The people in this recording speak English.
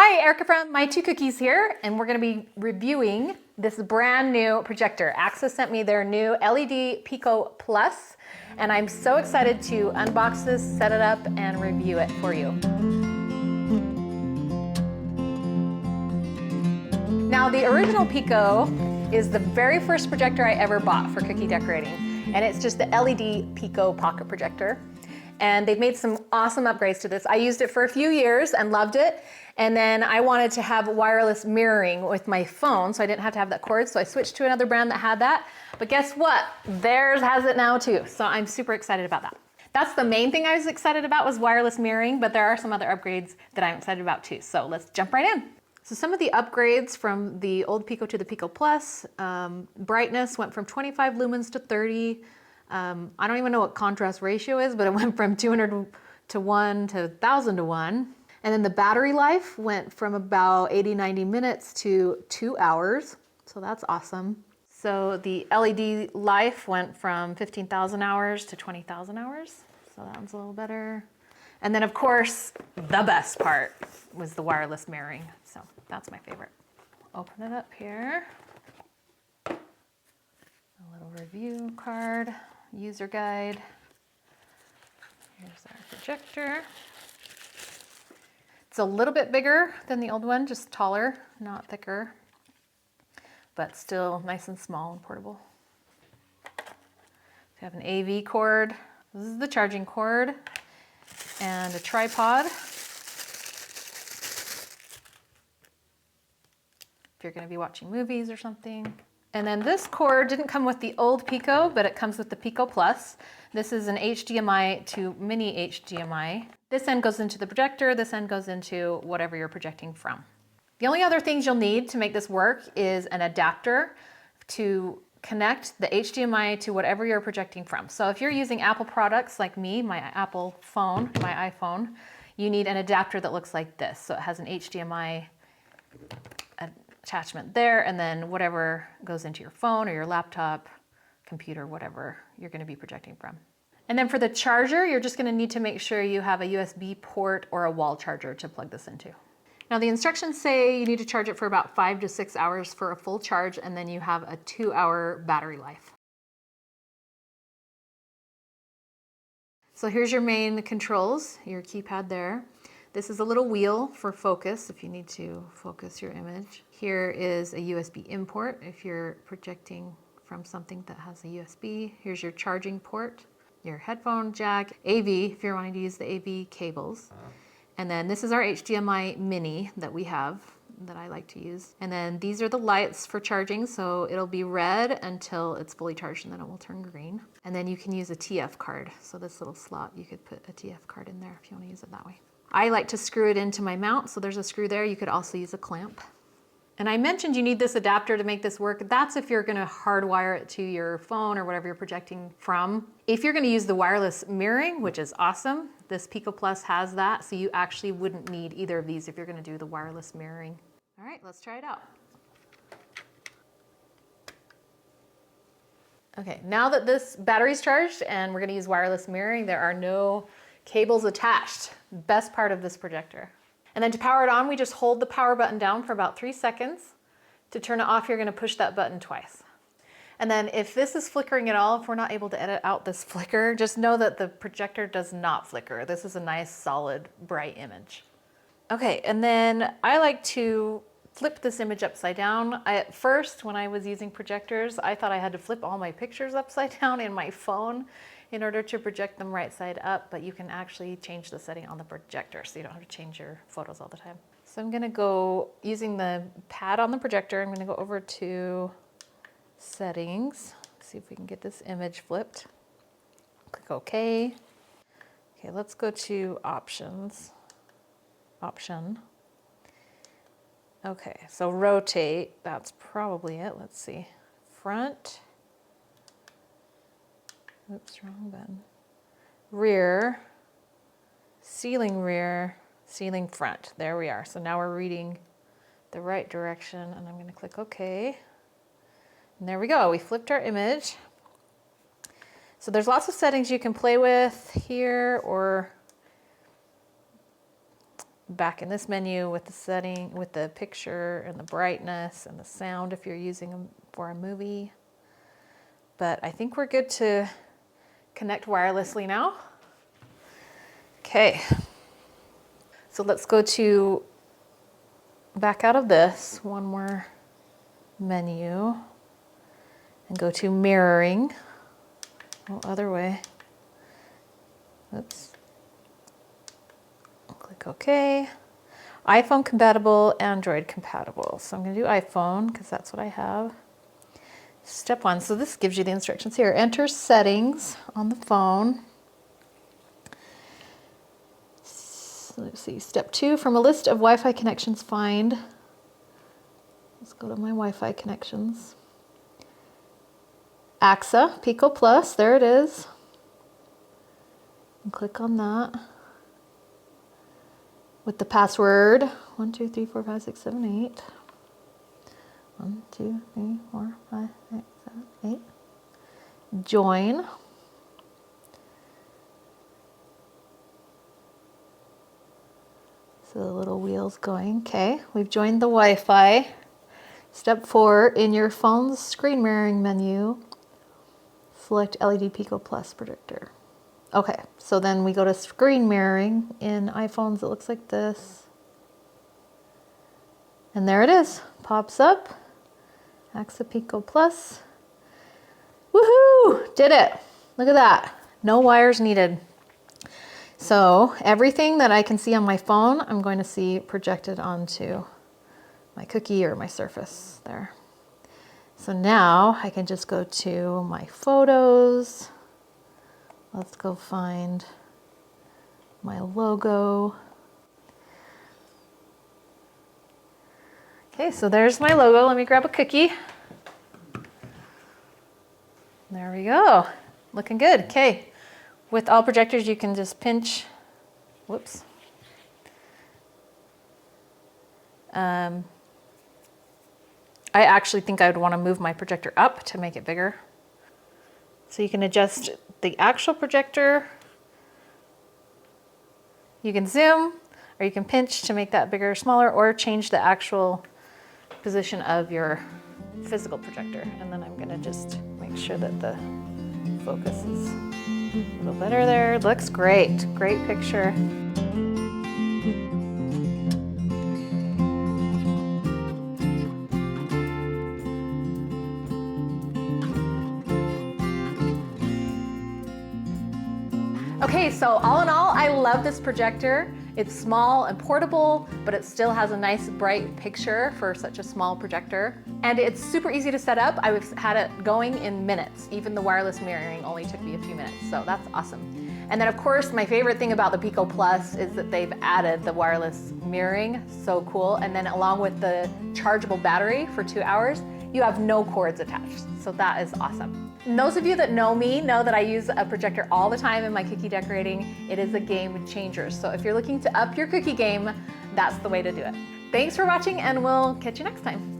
Hi, Erica from My Two Cookies here, and we're going to be reviewing this brand new projector. AAXA sent me their new LED Pico Plus, and I'm so excited to unbox this, set it up, and review it for you. Now, the original Pico is the very first projector I ever bought for cookie decorating, and it's just the LED Pico pocket projector. And they've made some awesome upgrades to this. I used it for a few years and loved it. And then I wanted to have wireless mirroring with my phone, so I didn't have to have that cord. So I switched to another brand that had that. But guess what? Theirs has it now too. So I'm super excited about that. That's the main thing I was excited about, was wireless mirroring, but there are some other upgrades that I'm excited about too. So let's jump right in. So some of the upgrades from the old Pico to the Pico Plus, brightness went from 25 lumens to 30. I don't even know what contrast ratio is, but it went from 200 to 1 to 1000 to 1. And then the battery life went from about 80-90 minutes to 2 hours. So that's awesome. So the LED life went from 15,000 hours to 20,000 hours. So that one's a little better. And then of course, the best part was the wireless mirroring. So that's my favorite. Open it up here. A little review card, user guide. Here's our projector. It's a little bit bigger than the old one, just taller, not thicker, but still nice and small and portable. We have an AV cord. This is the charging cord and a tripod. If you're going to be watching movies or something. And then this cord didn't come with the old Pico, but it comes with the Pico Plus. This is an HDMI to mini HDMI. This end goes into the projector, this end goes into whatever you're projecting from. The only other things you'll need to make this work is an adapter to connect the HDMI to whatever you're projecting from. So if you're using Apple products like me, my Apple phone, my iPhone, you need an adapter that looks like this. So it has an HDMI attachment there, and then whatever goes into your phone or your laptop, computer, whatever you're going to be projecting from. And then for the charger, you're just going to need to make sure you have a USB port or a wall charger to plug this into. Now the instructions say you need to charge it for about 5 to 6 hours for a full charge, and then you have a 2-hour battery life. So here's your main controls, your keypad there. This is a little wheel for focus if you need to focus your image. Here is a USB import if you're projecting from something that has a USB. Here's your charging port, your headphone jack, AV if you're wanting to use the AV cables. And then this is our HDMI mini that we have, that I like to use. And then these are the lights for charging, so it'll be red until it's fully charged and then it will turn green. And then you can use a TF card. So this little slot, you could put a TF card in there if you want to use it that way. I like to screw it into my mount, so there's a screw there. You could also use a clamp. And I mentioned you need this adapter to make this work. That's if you're gonna hardwire it to your phone or whatever you're projecting from. If you're gonna use the wireless mirroring, which is awesome, this Pico Plus has that, so you actually wouldn't need either of these if you're gonna do the wireless mirroring. All right, let's try it out. Okay, now that this battery's charged and we're gonna use wireless mirroring, there are no cables attached. Best part of this projector. And then to power it on, we just hold the power button down for about 3 seconds. To turn it off, you're gonna push that button twice. And then if this is flickering at all, if we're not able to edit out this flicker, just know that the projector does not flicker. This is a nice, solid, bright image. Okay, and then I like to flip this image upside down. At first, when I was using projectors, I thought I had to flip all my pictures upside down in my phone in order to project them right side up, but you can actually change the setting on the projector, so you don't have to change your photos all the time. So I'm gonna go, using the pad on the projector, I'm gonna go over to settings, see if we can get this image flipped. Click OK. Okay, let's go to options. Option. Okay, so rotate, that's probably it. Let's see. Front. Oops, wrong button. Rear, ceiling rear, ceiling front. There we are. So now we're reading the right direction, and I'm going to click OK. And there we go. We flipped our image. So there's lots of settings you can play with here, or back in this menu with the setting, with the picture and the brightness and the sound if you're using them for a movie. But I think we're good to connect wirelessly now. Okay, so let's go to, back out of this, one more menu, and go to mirroring. Oh, other way. Oops. Click OK. iPhone compatible, Android compatible. So I'm going to do iPhone because that's what I have. Step 1, so this gives you the instructions here. Enter settings on the phone. So let's see, step 2, from a list of Wi-Fi connections, find, let's go to my Wi-Fi connections. AAXA Pico Plus, there it is. And click on that. With the password 1 2 3 4 5 6 7 8. 1 2 3 4 5 6 7 8. Join. So the little wheel's going. Okay, we've joined the Wi-Fi. Step 4, in your phone's screen mirroring menu, select LED Pico Plus projector. Okay, so then we go to screen mirroring. In iPhones, it looks like this. And there it is, pops up. AAXA Pico Plus. Woohoo! Did it. Look at that. No wires needed. So everything that I can see on my phone, I'm going to see projected onto my cookie or my Surface there. So now I can just go to my photos. Let's go find my logo. Okay, so there's my logo. Let me grab a cookie. There we go. Looking good. Okay. With all projectors, you can just pinch. Whoops. I actually think I would want to move my projector up to make it bigger. So you can adjust the actual projector. You can zoom, or you can pinch to make that bigger or smaller, or change the actual position of your physical projector. And then I'm going to just make sure that the focus is a little better there. Looks great. Great picture. Okay, so all in all, I love this projector. It's small and portable, but it still has a nice bright picture for such a small projector. And it's super easy to set up. I've had it going in minutes. Even the wireless mirroring only took me a few minutes, so that's awesome. And then of course, my favorite thing about the Pico Plus is that they've added the wireless mirroring, so cool. And then along with the chargeable battery for 2 hours, you have no cords attached. So that is awesome. And those of you that know me know that I use a projector all the time in my cookie decorating. It is a game changer. So if you're looking to up your cookie game, that's the way to do it. Thanks for watching, and we'll catch you next time.